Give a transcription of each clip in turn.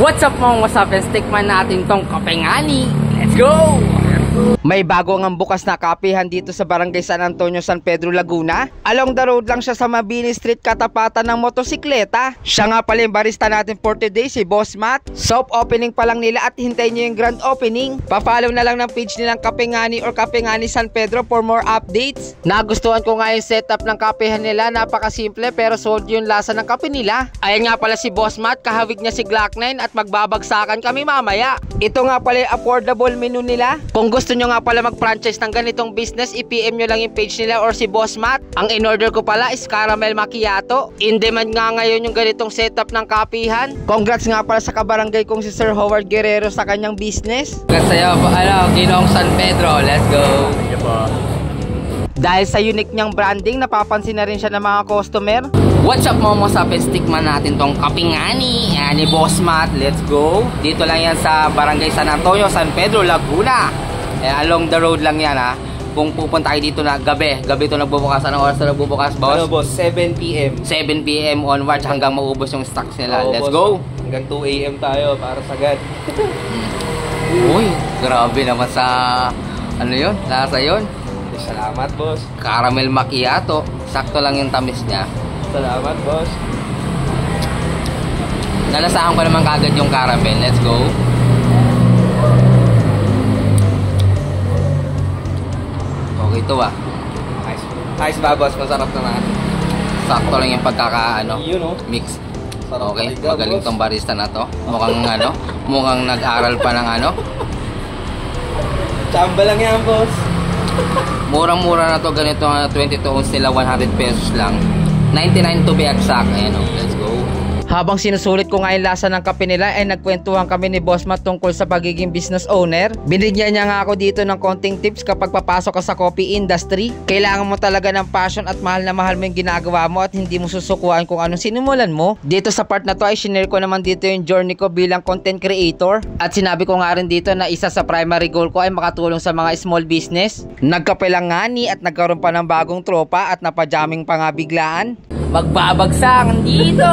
What's up mga wasapens? Tikman natin tong kape ngani. Let's go! May bago ang bukas na kapehan dito sa Barangay San Antonio, San Pedro, Laguna. Along the road lang siya sa Mabini Street, katapatan ng motosikleta. Siya nga pala yung barista natin for today, si Boss Matt. Soft opening pa lang nila at hintayin nyo yung grand opening. Pa-follow na lang ng page nilang Kape Ngani or Kape Ngani San Pedro for more updates. Nagustuhan ko nga yung setup ng kapehan nila. Napakasimple pero solid yung lasa ng kape nila. Ayan nga pala si Boss Matt, kahawig niya si Glock 9 at magbabagsakan kami mamaya. Ito nga pala yung affordable menu nila. Kung gusto nyo nga pala mag-franchise ng ganitong business, i-PM nyo lang yung page nila or si Boss Matt. Ang in-order ko pala is caramel macchiato. In demand nga ngayon yung ganitong setup ng kapihan. Congrats nga pala sa kabarangay kong si Sir Howard Guerrero sa kanyang business. Congrats sa'yo, Ginoong San Pedro. Let's go! Dahil sa unique niyang branding, napapansin na rin siya ng mga customer. What's up mga wasapens? Tikman natin tong Kape Ngani. Yan ni Boss Matt. Let's go! Dito lang yan sa Barangay San Antonio, San Pedro, Laguna. Along the road lang yan ha. Kung pupunta kayo dito na gabi ito nagbubukas. Anong oras na nagbubukas, boss? Ano boss? 7 PM 7 PM onwards hanggang maubos yung stocks nila. Let's go! Hanggang 2 AM tayo para sagad. Uy, grabe naman sa ano yun, lasa yun. Salamat boss. Caramel macchiato. Sakto lang yung tamis niya. Salamat boss. Nalasahan ko naman kagad yung caramel. Let's go. Okay to ah. Ayos ba boss? Masarap naman. Sakto lang yung You know. mix. Sarap Okay, talaga, magaling boss. tong barista na to. Mukhang mukhang nag-aral pa ng Chamba lang yan boss. Murang-mura na to, ganito 22 ounce nila, 100 pesos lang. 99 to be exact. Ayan o, let's go. Habang sinusulit ko nga yung lasa ng kape nila, ay nagkwentuhan kami ni Boss Matt tungkol sa pagiging business owner. Binigyan niya nga ako dito ng konting tips kapag papasok ka sa coffee industry. Kailangan mo talaga ng passion at mahal na mahal mo yung ginagawa mo at hindi mo susukuan kung anong sinimulan mo. Dito sa part na to ay shinare ko naman dito yung journey ko bilang content creator. At sinabi ko nga rin dito na isa sa primary goal ko ay makatulong sa mga small business. Nagkape lang ngani at nagkaroon pa ng bagong tropa at napajamming pa nga biglaan. Magbabagsakan dito!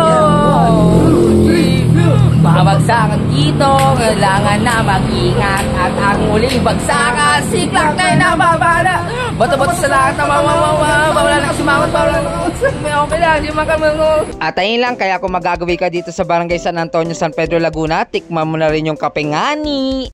Babagsakan dito, kailangan na mag-ingat. At ang muling bagsakan, si Glock 9 na babala. Bato-bato sa lahat na bawala na kasumangot, bawala na okay lang, di makamangot. At ayun lang, kaya kung magagawi ka dito sa Barangay San Antonio, San Pedro, Laguna, tikman mo na rin yung Kape Ngani.